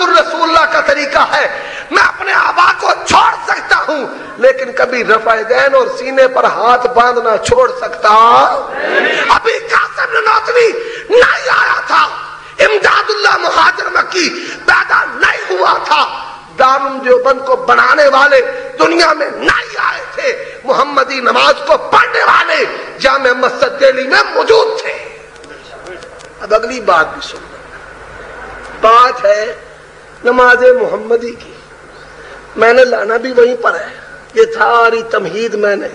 محمد الرسول اللہ کا طریقہ ہے، میں اپنے آبا کو چھوڑ سکتا ہوں لیکن کبھی رفع دین اور سینے پر ہاتھ باندھنا چھوڑ سکتا ابھی قاسم نانوتوی نہیں آیا تھا، امداد اللہ مہاجر مکی پیدا نہیں ہوا تھا، دارالعلوم دیوبند کو بنانے والے دنیا میں نہیں آئے تھے، محمدی نماز کو پڑھنے والے جامع مسجد دہلی میں موجود تھے۔ اب اگلی بات بھی سن، بات ہے نماز محمدی کی، میں نے لانا بھی وہیں پر ہے، یہ ساری تمہید میں نے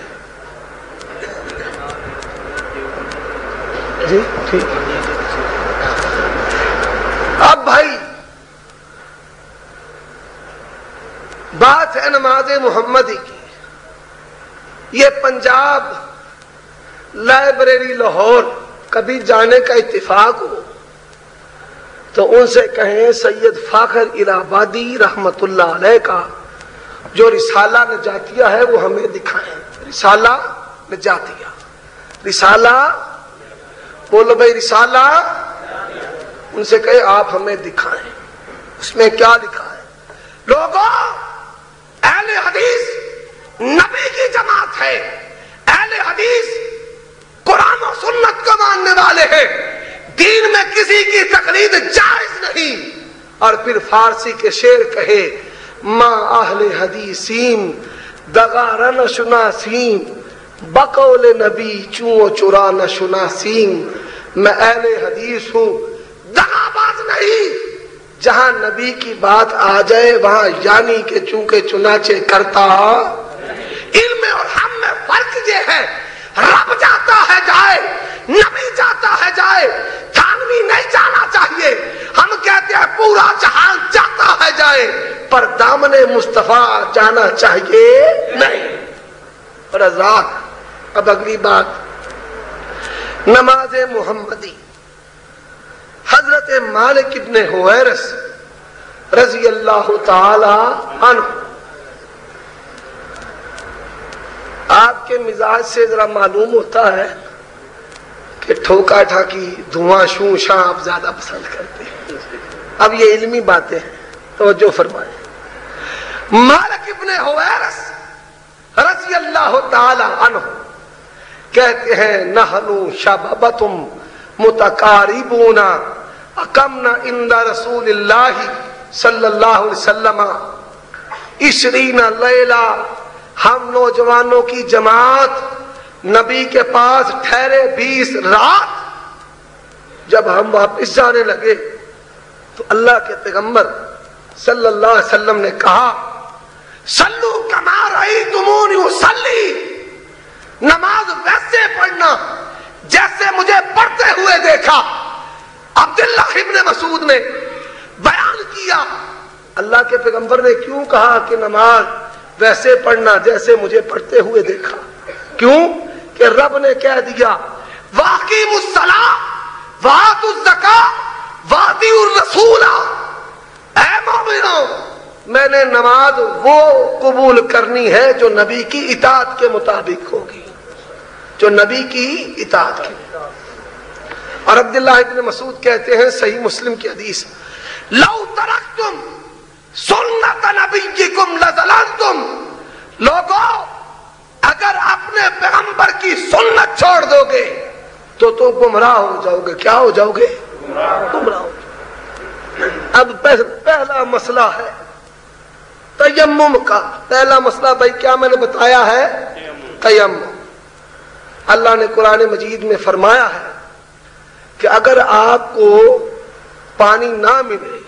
جی ٹھیک۔ اب بھائی بات ہے نماز محمدی کی، یہ پنجاب لائبریری لاہور کبھی جانے کا اتفاق ہو تو ان سے کہیں سید فاخر الہ آبادی رحمت اللہ علیہ کا جو رسالہ نجاتیہ ہے وہ ہمیں دکھائیں، رسالہ نجاتیہ، رسالہ بولو بھائی رسالہ، ان سے کہے آپ ہمیں دکھائیں اس میں کیا لکھا ہے۔ لوگوں، اہل حدیث نبی کی جماعت ہے، اہل حدیث قرآن و سنت کو ماننے والے ہیں، دین میں کسی کی تقلید جائز نہیں۔ اور پھر فارسی کے شعر کہے ما اہل حدیثیم دغار نہ شناسیم بقول نبی چوں چرا نہ شناسیم، میں اہل حدیث ہوں، دغاباز نہیں، جہاں نبی کی بات آ جائے وہاں یعنی کہ چونکہ چنانچہ کرتا۔ علم اور ہم میں فرق یہ ہے، رب جاتا ہے جائے، نبی جاتا ہے جائے، تھانوی نہیں جانا چاہیے، ہم کہتے ہیں پورا جہان جاتا ہے جائے پر دامن مصطفیٰ جانا چاہیے نہیں۔ اور حضرات اب اگلی بات، نماز محمدی، حضرت مالک ابن حویرث رضی اللہ تعالی عنہ، آپ کے مزاج سے ذرا معلوم ہوتا ہے کہ ٹھوکا ٹھاکی دھواں شوں شاں آپ زیادہ پسند کرتے ہیں۔ اب یہ علمی باتیں ہیں، توجہ فرمائیں۔ مالک ابن حویرث رضی اللہ تعالی عنہ کہتے ہیں نحنو شبابتم متقاربون اقمنا عند رسول اللہ صلی اللہ علیہ وسلم 20 لیلہ، ہم نوجوانوں کی جماعت نبی کے پاس ٹھہرے 20 رات۔ جب ہم واپس جانے لگے تو اللہ کے پیغمبر صلی اللہ علیہ وسلم نے کہا صلو کما رأیتمونی اصلی، نماز ویسے پڑھنا جیسے مجھے پڑھتے ہوئے دیکھا۔ عبداللہ ابن مسعود نے بیان کیا اللہ کے پیغمبر نے کیوں کہا کہ نماز ویسے پڑھنا جیسے مجھے پڑھتے ہوئے دیکھا؟ کیوں کہ رب نے کہہ دیا وَأَقِیمُوا الصَّلَاةَ وَآتُوا الزَّکَاةَ وَأَطِیعُوا الرَّسُولَ، اے مومنوں میں نے نماز وہ قبول کرنی ہے جو نبی کی اطاعت کے مطابق ہوگی، جو نبی کی اطاعت کی۔ اور عبداللہ ابن مسعود کہتے ہیں صحیح مسلم کی حدیث لو ترکتم سنت نبیکم لضللتم، لوگوں اگر اپنے پیغمبر کی سنت چھوڑ دو گے تو تم گمراہ ہو جاؤ گے۔ کیا ہو جاؤ گے؟ گمراہ ہو جاؤ گے۔ اب پہلا مسئلہ ہے تیمم کا۔ پہلا مسئلہ بھائی کیا میں نے بتایا ہے؟ تیمم۔ اللہ نے قرآن مجید میں فرمایا ہے کہ اگر آپ کو پانی نہ ملے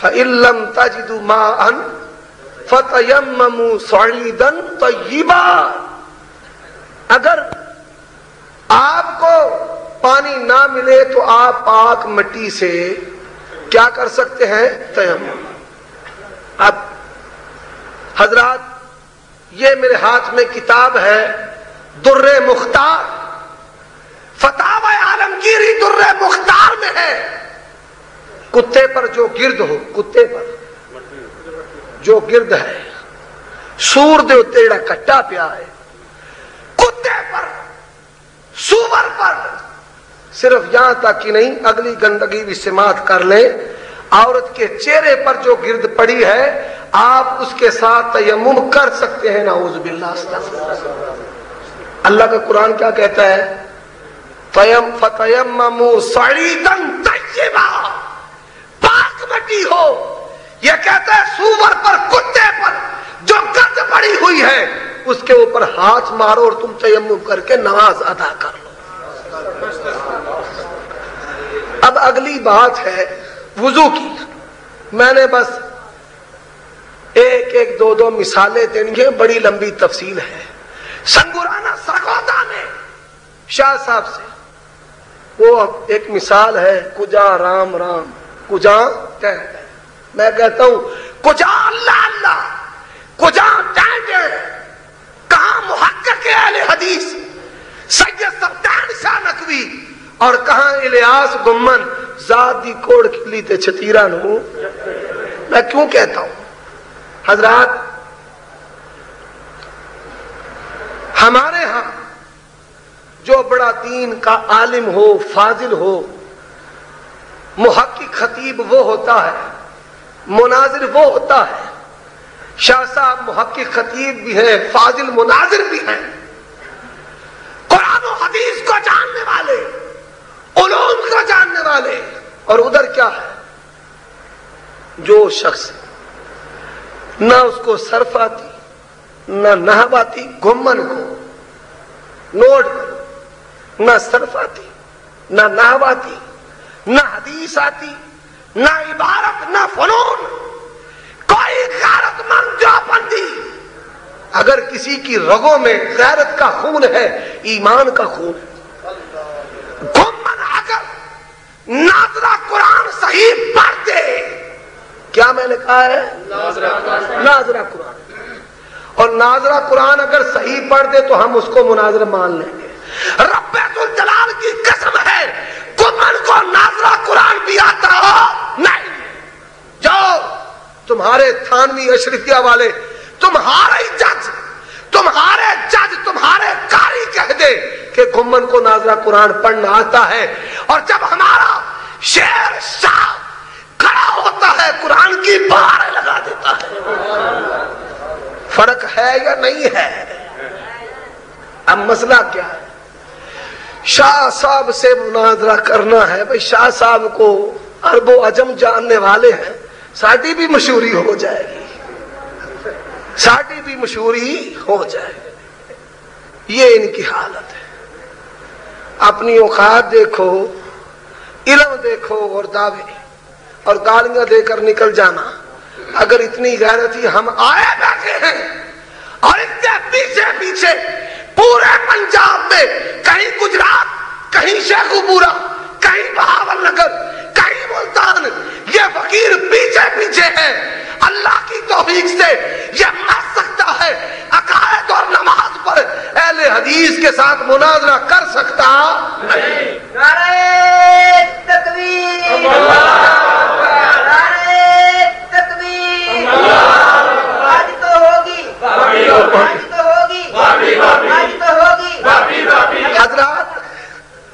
فَإِن لَّمْ تَجِدُوا مَاءً فَتَيَمَّمُوا صَعِيدًا طَيِّبًا، اگر آپ کو پانی نہ ملے تو آپ پاک مٹی سے کیا کر سکتے ہیں؟ تیمم۔ اب حضرات یہ میرے ہاتھ میں کتاب ہے در مختار، فتاوی عالمگیری در مختار میں ہے۔ کتے پر جو گرد ہو، کتے پر جو گرد ہے، سور دے تیڑا کٹا پیا ہے، کتے پر سور پر صرف یہاں تک کہ نہیں اگلی گندگی بھی سماعت کر لے، عورت کے چہرے پر جو گرد پڑی ہے آپ اس کے ساتھ تیمم کر سکتے ہیں. نعوذ باللہ. اللہ کا قرآن کیا کہتا ہے؟ فَتَيَمَّمُوا صَعِيدًا طَيِّبًا، پاک مٹی ہو. یہ کہتا ہے سور پر، کتے پر جو گرد پڑی ہوئی ہے اس کے اوپر ہاتھ مارو اور تم تیمم کر کے نماز ادا کر لو. اب اگلی بات ہے وضو کی. میں نے بس ایک دو مثالیں دینی ہیں، بڑی لمبی تفصیل ہے. سنگورانا سرگودا میں شاہ صاحب سے وہ ایک مثال ہے، کجا رام رام کجا کہتا ہے. میں کہتا ہوں کجا اللہ اللہ، کجا ڈانڈے. کہاں محقق اہل حدیث سید سبتان شاہ نقوی اور کہاں الیاس گمن ذات دی کوڑ کھلی تے چھتیرا نو. میں کیوں کہتا ہوں حضرات، ہمارے ہاں جو بڑا دین کا عالم ہو، فاضل ہو، محقق خطیب وہ ہوتا ہے، مناظر وہ ہوتا ہے. شاہ صاحب محقق خطیب بھی ہیں، فاضل مناظر بھی ہیں، قرآن و حدیث کو جاننے والے، علوم کو جاننے والے. اور ادھر کیا ہے؟ جو شخص نہ اس کو صرف آتی نہ نحو آتی، گمن کو نوٹ کرو، نہ صرف آتی نہ نحو آتی نہ حدیث آتی نہ عبارت نہ فنون، کوئی غیرت مند جو بندی اگر کسی کی رگوں میں غیرت کا خون ہے، ایمان کا خون ہے، گمن اگر ناظرہ قرآن صحیح پڑھتے، کیا میں نے کہا ہے؟ ناظرہ قرآن. اور ناظرہ قرآن اگر صحیح پڑھ دے تو ہم اس کو مناظر مان لیں گے. رب الجلال کی قسم ہے گمن کو ناظرہ قرآن بھی آتا ہو نہیں. جاؤ تمہارے تھانوی اشرفیہ والے، تمہارے جج تمہارے قاری کہہ دے کہ گمن کو ناظرہ قرآن پڑھنا آتا ہے، اور جب ہمارا شیر شاہ کھڑا ہوتا ہے قرآن کی بہاریں لگا دیتا ہے. فرق ہے یا نہیں ہے؟ اب مسئلہ کیا ہے؟ شاہ صاحب سے مناظرہ کرنا ہے. بھئی شاہ صاحب کو عرب و عجم جاننے والے ہیں، ساڈی بھی مشہوری ہو جائے گی، ساڈی بھی مشہوری ہو جائے گی. یہ ان کی حالت ہے. اپنی اوقات دیکھو، علم دیکھو اور دعوے اور گالیاں دے کر نکل جانا. اگر اتنی غیرت ہی ہم آئے بیٹھے ہیں اور اس کے پیچھے پیچھے پورے پنجاب میں کہیں گجرات، کہیں شیخوپورہ، کہیں بہاول نگر، کہیں ملتان، یہ فقیر پیچھے پیچھے ہے. اللہ کی توفیق سے یہ مر سکتا ہے، عقائد اور نماز پر اہل حدیث کے ساتھ مناظرہ کر سکتا نہیں. نعرہ تکبیر، نعرہ تکبیر. آج تو ہوگی، آج تو ہوگی، آج تو ہوگی. حضرات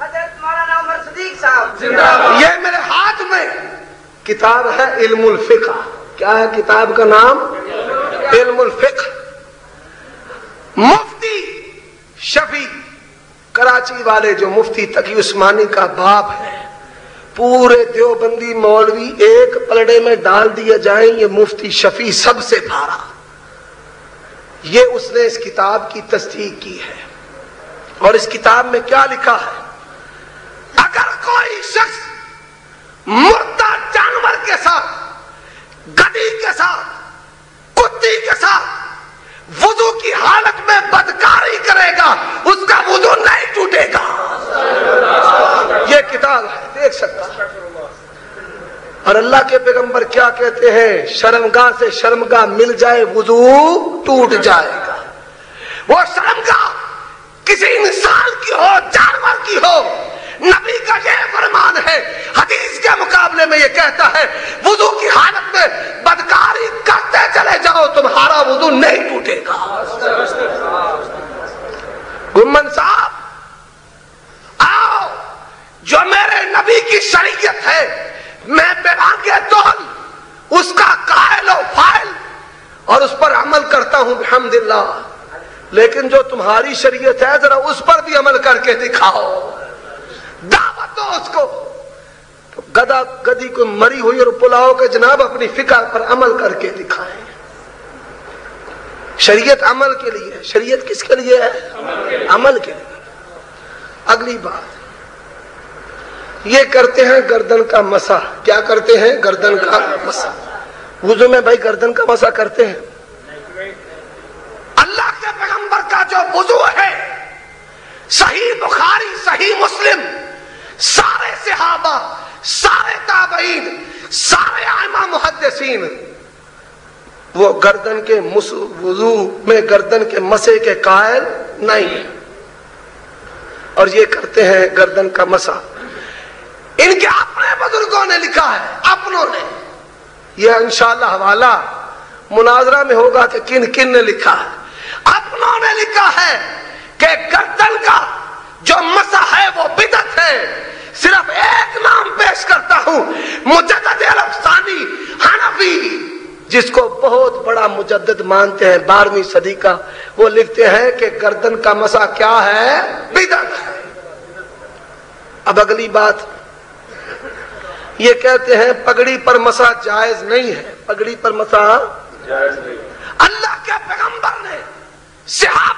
حضرت مولانا عمر صدیق صاحب، یہ میرے ہاتھ میں کتاب ہے علم الفقہ. کیا ہے کتاب کا نام؟ علم الفقہ. مفتی شفیع کراچی والے جو مفتی تقی عثمانی کا باپ ہے، پورے دیوبندی مولوی ایک پلڑے میں ڈال دیا جائیں، یہ مفتی شفیع سب سے بھارا. یہ اس نے اس کتاب کی تصدیق کی ہے. اور اس کتاب میں کیا لکھا ہے؟ اگر کوئی شخص مردہ جانور کے ساتھ، گدی کے ساتھ، کتی کے ساتھ وضو کی حالت میں بدکاری کرے گا، اس کا وضو نہیں ٹوٹے گا. یہ کتاب ہے، دیکھ سکتا. اور اللہ کے پیغمبر کیا کہتے ہیں؟ شرمگاہ سے شرمگاہ مل جائے وضو ٹوٹ جائے گا. وہ شرمگاہ کسی انسان کی ہو، جانور کی ہو، نبی کا یہ فرمان ہے. حدیث کے مقابلے میں یہ کہتا ہے وضو کی حالت میں بدکاری کرتے چلے جاؤ، تمہارا وضو نہیں ٹوٹے گا. گمن صاحب آؤ، جو میرے نبی کی شریعت ہے میں بے تول اس کا قائل و فاعل اور اس پر عمل کرتا ہوں بحمداللہ، لیکن جو تمہاری شریعت ہے ذرا اس پر بھی عمل کر کے دکھاؤ، دعوت دو اس کو۔ تو گدھا گدھی کو مری ہوئی اور پلاؤ کہ جناب اپنی فکر پر عمل کر کے دکھائیں۔ شریعت عمل کے لیے، شریعت کس کے لیے ہے؟ عمل کے لیے۔ اگلی بات یہ کرتے ہیں گردن کا مسح۔ کیا کرتے ہیں؟ گردن کا مسح۔ وضو میں بھائی گردن کا مسح کرتے ہیں؟ اللہ کے پیغمبر کا جو وضو ہے، صحیح بخاری، صحیح مسلم، سارے صحابہ، سارے تابعین، سارے ائمہ محدثین، وہ گردن کے وضو میں گردن کے مسح کے قائل نہیں ہیں، اور یہ کرتے ہیں گردن کا مسح۔ ان کے اپنے بزرگوں نے لکھا ہے، اپنوں نے، یہ انشاءاللہ حوالہ مناظرہ میں ہوگا کہ کن کن نے لکھا ہے۔ اپنوں نے لکھا ہے کہ گردن کا جو مسح ہے وہ بدعت ہے۔ صرف ایک نام پیش کرتا ہوں، مجدد الافسانی حنفی، جس کو بہت بڑا مجدد مانتے ہیں 12ویں صدی کا، وہ لکھتے ہیں کہ گردن کا مسح کیا ہے؟ بدعت ہے۔ اب اگلی بات یہ کہتے ہیں پگڑی پر مسح جائز نہیں ہے، پگڑی پر مسح جائز نہیں۔ اللہ کے پیغمبر نے، صحابہ